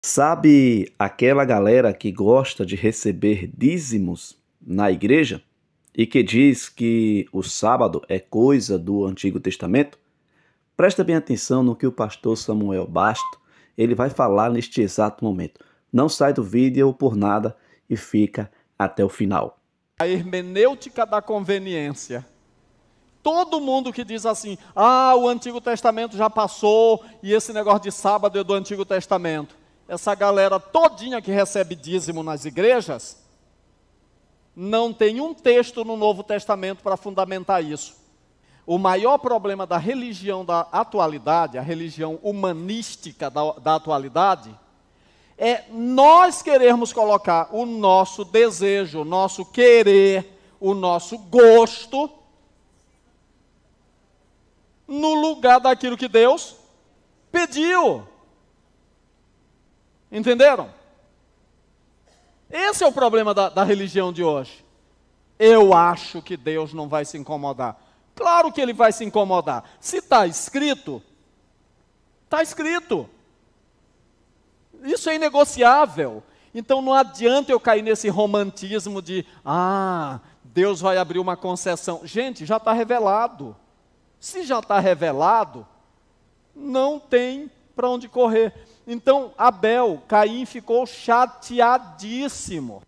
Sabe aquela galera que gosta de receber dízimos na igreja e que diz que o sábado é coisa do Antigo Testamento? Presta bem atenção no que o pastor Samuel Basto ele vai falar neste exato momento. Não sai do vídeo por nada e fica até o final. A hermenêutica da conveniência. Todo mundo que diz assim, o Antigo Testamento já passou e esse negócio de sábado é do Antigo Testamento. Essa galera todinha que recebe dízimo nas igrejas, não tem um texto no Novo Testamento para fundamentar isso. O maior problema da religião da atualidade, a religião humanística da atualidade, é nós querermos colocar o nosso desejo, o nosso querer, o nosso gosto no lugar daquilo que Deus pediu. Entenderam? Esse é o problema da religião de hoje. Eu acho que Deus não vai se incomodar. Claro que Ele vai se incomodar. Se está escrito, está escrito. Isso é inegociável. Então não adianta eu cair nesse romantismo de, Deus vai abrir uma concessão. Gente, já está revelado. Se já está revelado, não tem para onde correr. Então, Caim ficou chateadíssimo,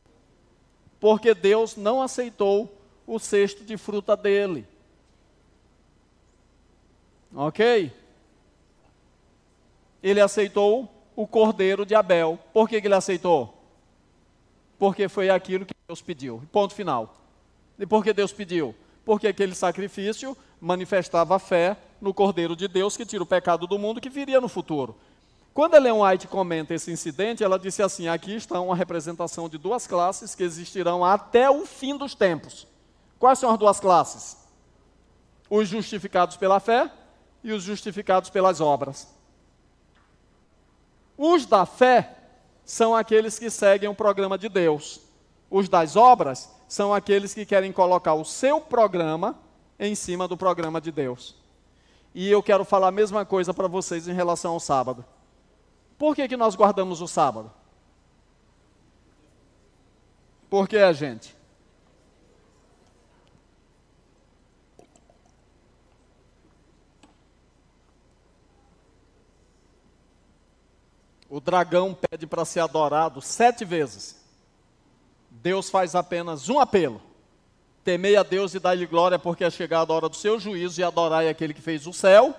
porque Deus não aceitou o cesto de fruta dele. Ok? Ele aceitou o cordeiro de Abel. Por que ele aceitou? Porque foi aquilo que Deus pediu. Ponto final. E por que Deus pediu? Porque aquele sacrifício manifestava a fé no Cordeiro de Deus que tira o pecado do mundo, que viria no futuro. Quando a Ellen White comenta esse incidente, ela disse assim, aqui está uma representação de duas classes que existirão até o fim dos tempos. Quais são as duas classes? Os justificados pela fé e os justificados pelas obras. Os da fé são aqueles que seguem o programa de Deus. Os das obras são aqueles que querem colocar o seu programa em cima do programa de Deus. E eu quero falar a mesma coisa para vocês em relação ao sábado. Por que nós guardamos o sábado? Por que, gente? O dragão pede para ser adorado 7 vezes. Deus faz apenas um apelo. Temei a Deus e dai-lhe glória, porque é chegada a hora do seu juízo, e adorai aquele que fez o céu,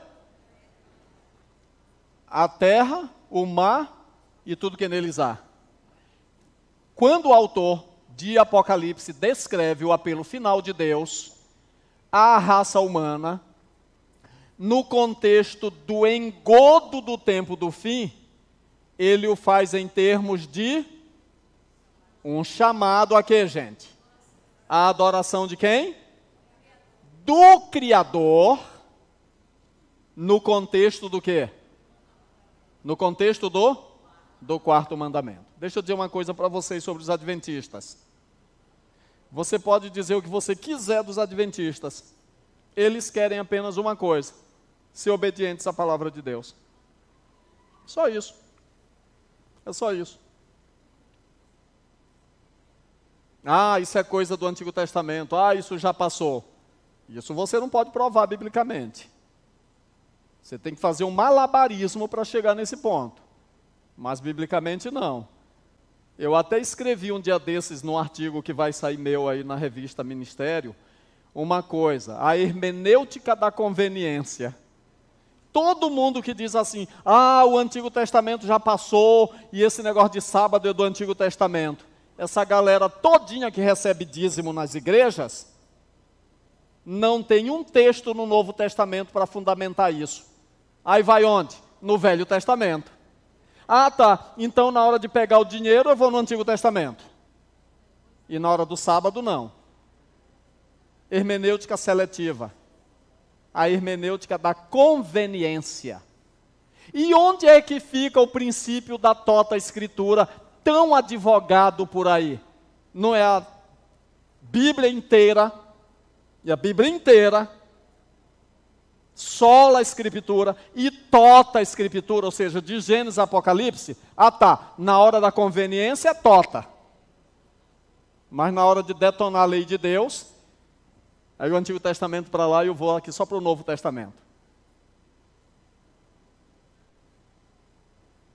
a terra, o mar e tudo que neles há. Quando o autor de Apocalipse descreve o apelo final de Deus à raça humana, no contexto do engodo do tempo do fim, ele o faz em termos de um chamado a quê, gente? A adoração de quem? Do Criador, no contexto do quê? No contexto do quarto mandamento. Deixa eu dizer uma coisa para vocês sobre os adventistas. Você pode dizer o que você quiser dos adventistas. Eles querem apenas uma coisa: ser obedientes à palavra de Deus. Só isso. É só isso. Isso é coisa do Antigo Testamento. Isso já passou. Isso você não pode provar biblicamente. Você tem que fazer um malabarismo para chegar nesse ponto. Mas biblicamente não. Eu até escrevi um dia desses, num artigo que vai sair meu aí na revista Ministério, uma coisa: a hermenêutica da conveniência. Todo mundo que diz assim, o Antigo Testamento já passou e esse negócio de sábado é do Antigo Testamento. Essa galera todinha que recebe dízimo nas igrejas, não tem um texto no Novo Testamento para fundamentar isso. Aí vai onde? No Velho Testamento. Tá, então na hora de pegar o dinheiro eu vou no Antigo Testamento. E na hora do sábado não. Hermenêutica seletiva. A hermenêutica da conveniência. E onde é que fica o princípio da tota escritura, tão advogado por aí? Não é a Bíblia inteira, e a Bíblia inteira sola a Escritura e tota a Escritura, ou seja, de Gênesis a Apocalipse, na hora da conveniência é tota. Mas na hora de detonar a lei de Deus, aí o Antigo Testamento para lá e eu vou aqui só para o Novo Testamento.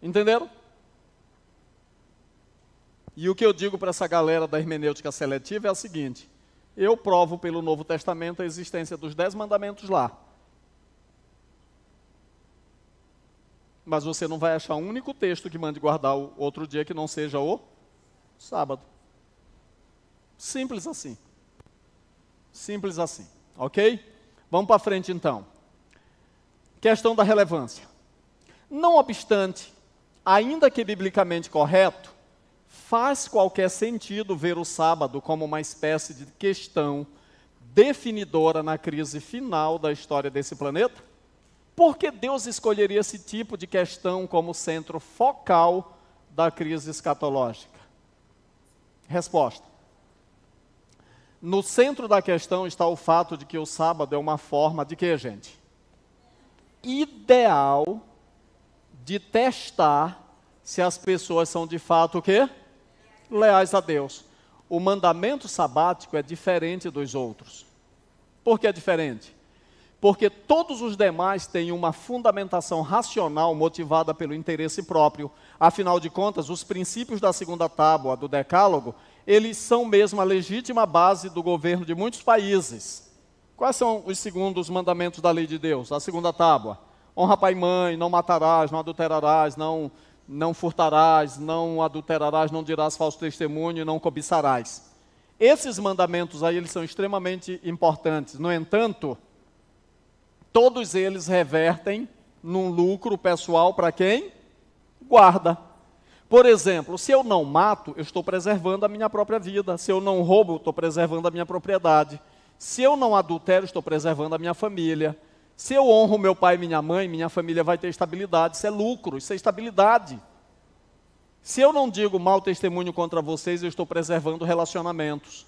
Entenderam? E o que eu digo para essa galera da hermenêutica seletiva é o seguinte: eu provo pelo Novo Testamento a existência dos 10 mandamentos lá. Mas você não vai achar um único texto que mande guardar o outro dia que não seja o sábado. Simples assim. Simples assim. Ok? Vamos para frente então. Questão da relevância. Não obstante, ainda que biblicamente correto, faz qualquer sentido ver o sábado como uma espécie de questão definidora na crise final da história desse planeta? Por que Deus escolheria esse tipo de questão como centro focal da crise escatológica? Resposta. No centro da questão está o fato de que o sábado é uma forma de quê, gente? Ideal de testar se as pessoas são de fato o quê? Leais a Deus. O mandamento sabático é diferente dos outros. Por que é diferente? Porque todos os demais têm uma fundamentação racional motivada pelo interesse próprio. Afinal de contas, os princípios da segunda tábua do Decálogo, eles são mesmo a legítima base do governo de muitos países. Quais são os segundos mandamentos da lei de Deus? A segunda tábua: honra pai e mãe, não matarás, não adulterarás, não furtarás, não adulterarás, não dirás falso testemunho, não cobiçarás. Esses mandamentos aí, eles são extremamente importantes. No entanto, todos eles revertem num lucro pessoal para quem? Guarda. Por exemplo, se eu não mato, eu estou preservando a minha própria vida. Se eu não roubo, eu estou preservando a minha propriedade. Se eu não adultero, estou preservando a minha família. Se eu honro meu pai e minha mãe, minha família vai ter estabilidade. Isso é lucro, isso é estabilidade. Se eu não digo mau testemunho contra vocês, eu estou preservando relacionamentos.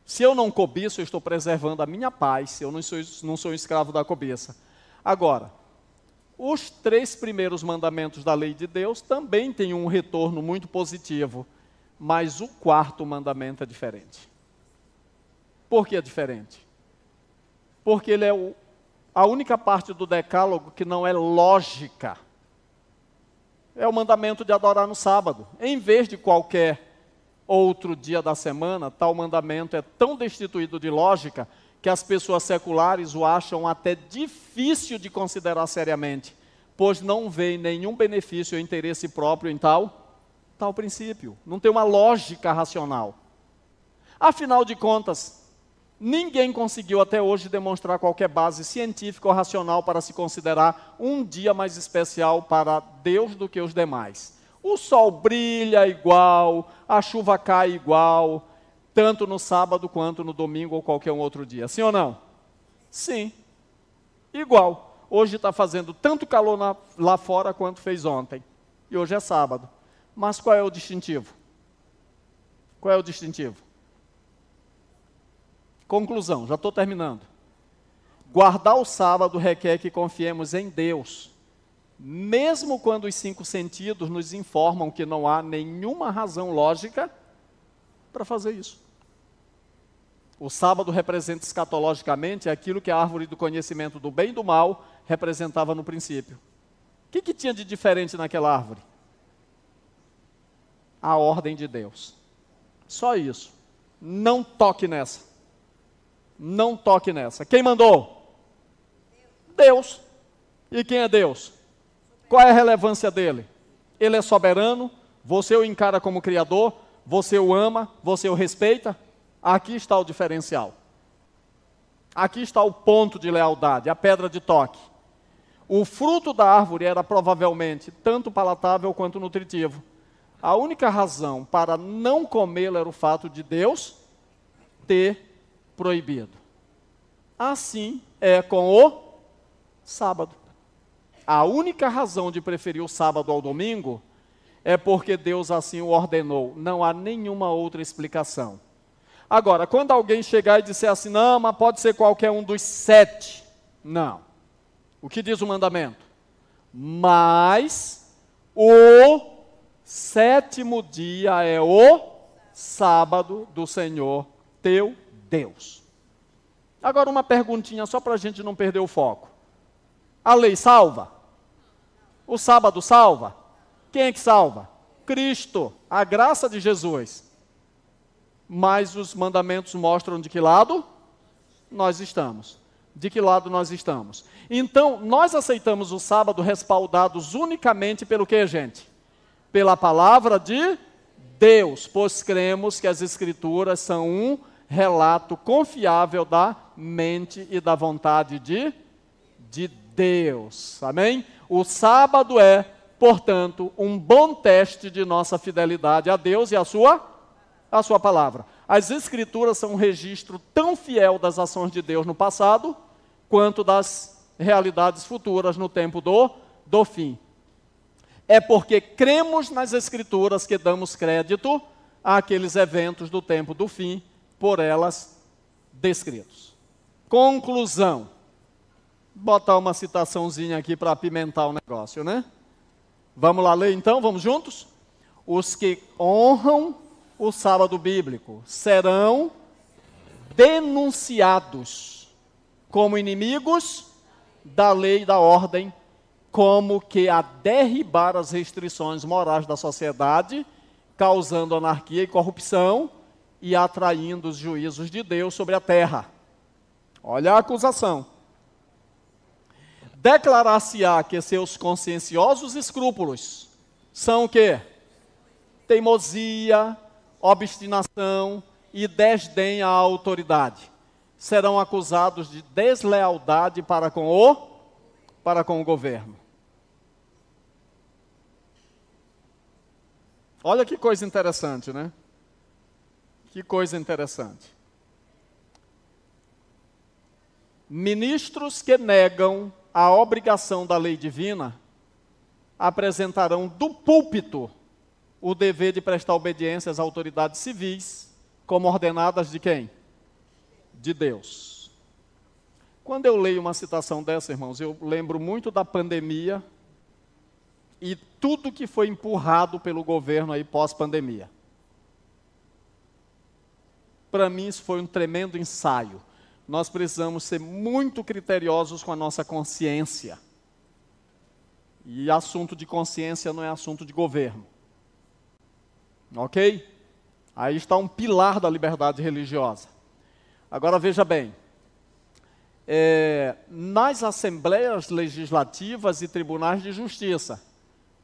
Se eu não cobiço, eu estou preservando a minha paz. Eu não sou escravo da cobiça. Agora, os 3 primeiros mandamentos da lei de Deus também têm um retorno muito positivo, mas o 4º mandamento é diferente. Por que é diferente? Porque ele é a única parte do decálogo que não é lógica. É o mandamento de adorar no sábado. Em vez de qualquer outro dia da semana, tal mandamento é tão destituído de lógica que as pessoas seculares o acham até difícil de considerar seriamente, pois não veem nenhum benefício ou interesse próprio em tal princípio. Não tem uma lógica racional. Afinal de contas, ninguém conseguiu até hoje demonstrar qualquer base científica ou racional para se considerar um dia mais especial para Deus do que os demais. O sol brilha igual, a chuva cai igual, tanto no sábado quanto no domingo ou qualquer um outro dia. Sim ou não? Sim. Igual. Hoje está fazendo tanto calor lá fora quanto fez ontem. E hoje é sábado. Mas qual é o distintivo? Qual é o distintivo? Conclusão, já estou terminando. Guardar o sábado requer que confiemos em Deus, mesmo quando os 5 sentidos nos informam que não há nenhuma razão lógica para fazer isso. O sábado representa escatologicamente aquilo que a árvore do conhecimento do bem e do mal representava no princípio. O que tinha de diferente naquela árvore? A ordem de Deus. Só isso. Não toque nessa. Não toque nessa. Quem mandou? Deus. E quem é Deus? Qual é a relevância dele? Ele é soberano, você o encara como criador, você o ama, você o respeita. Aqui está o diferencial. Aqui está o ponto de lealdade, a pedra de toque. O fruto da árvore era provavelmente tanto palatável quanto nutritivo. A única razão para não comê-lo era o fato de Deus ter proibido. Assim é com o sábado. A única razão de preferir o sábado ao domingo é porque Deus assim o ordenou. Não há nenhuma outra explicação. Agora, quando alguém chegar e disser assim, não, mas pode ser qualquer um dos 7, Não. O que diz o mandamento? Mas o sétimo dia é o sábado do Senhor teu Deus. Agora uma perguntinha só para a gente não perder o foco. A lei salva? O sábado salva? Quem é que salva? Cristo, a graça de Jesus. Mas os mandamentos mostram de que lado nós estamos. De que lado nós estamos. Então, nós aceitamos o sábado respaldados unicamente pelo que, gente? Pela palavra de Deus, pois cremos que as Escrituras são um relato confiável da mente e da vontade de Deus. Amém? O sábado é, portanto, um bom teste de nossa fidelidade a Deus e a sua palavra. As Escrituras são um registro tão fiel das ações de Deus no passado, quanto das realidades futuras no tempo do fim. É porque cremos nas Escrituras que damos crédito àqueles eventos do tempo do fim, por elas descritos. Conclusão. Botar uma citaçãozinha aqui para apimentar o negócio, né? Vamos lá ler então, vamos juntos? Os que honram o sábado bíblico serão denunciados como inimigos da lei e da ordem, como que a derribar as restrições morais da sociedade, causando anarquia e corrupção e atraindo os juízos de Deus sobre a terra. Olha a acusação. Declarar-se-á que seus conscienciosos escrúpulos são o quê? Teimosia, obstinação e desdém à autoridade. Serão acusados de deslealdade para com o governo. Olha que coisa interessante, né? Que coisa interessante. Ministros que negam a obrigação da lei divina apresentarão do púlpito o dever de prestar obediência às autoridades civis, como ordenadas de quem? De Deus. Quando eu leio uma citação dessa, irmãos, eu lembro muito da pandemia e tudo que foi empurrado pelo governo aí pós-pandemia. Para mim isso foi um tremendo ensaio. Nós precisamos ser muito criteriosos com a nossa consciência. E assunto de consciência não é assunto de governo. Ok? Aí está um pilar da liberdade religiosa. Agora veja bem, nas assembleias legislativas e tribunais de justiça,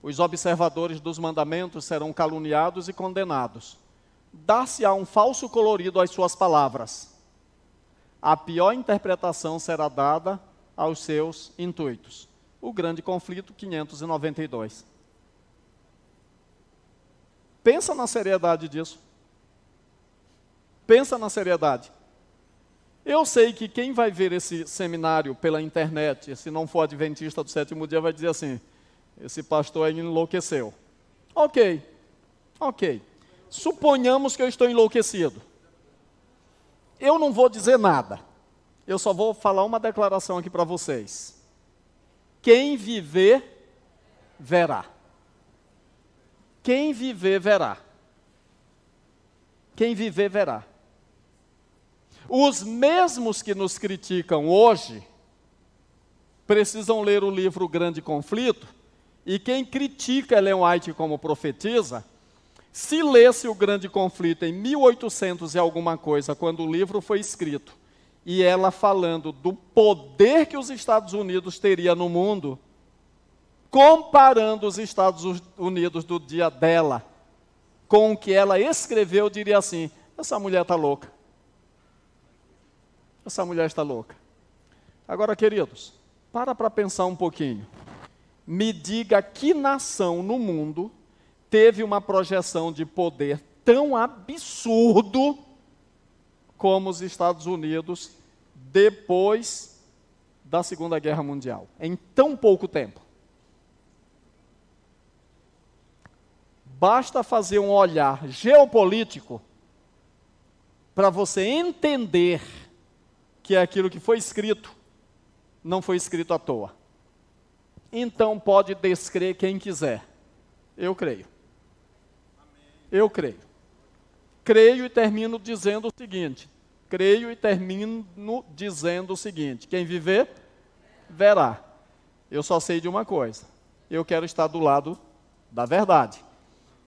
os observadores dos mandamentos serão caluniados e condenados. Dar-se-á um falso colorido às suas palavras. A pior interpretação será dada aos seus intuitos. O grande conflito 592. Pensa na seriedade disso. Pensa na seriedade. Eu sei que quem vai ver esse seminário pela internet, se não for adventista do sétimo dia, vai dizer assim, esse pastor aí enlouqueceu. Ok. Suponhamos que eu estou enlouquecido. Eu não vou dizer nada. Eu só vou falar uma declaração aqui para vocês. Quem viver, verá. Quem viver, verá. Quem viver, verá. Os mesmos que nos criticam hoje, precisam ler o livro O Grande Conflito, e quem critica Ellen White como profetiza, se lesse O Grande Conflito em 1800 e alguma coisa, quando o livro foi escrito, e ela falando do poder que os Estados Unidos teria no mundo, comparando os Estados Unidos do dia dela com o que ela escreveu, diria assim, essa mulher está louca. Essa mulher está louca. Agora, queridos, para pensar um pouquinho. Me diga que nação no mundo teve uma projeção de poder tão absurdo como os Estados Unidos depois da Segunda Guerra Mundial, em tão pouco tempo. Basta fazer um olhar geopolítico para você entender que é aquilo que foi escrito não foi escrito à toa. Então pode descrer quem quiser. Eu creio. Eu creio. Creio e termino dizendo o seguinte. Quem viver, verá. Eu só sei de uma coisa. Eu quero estar do lado da verdade.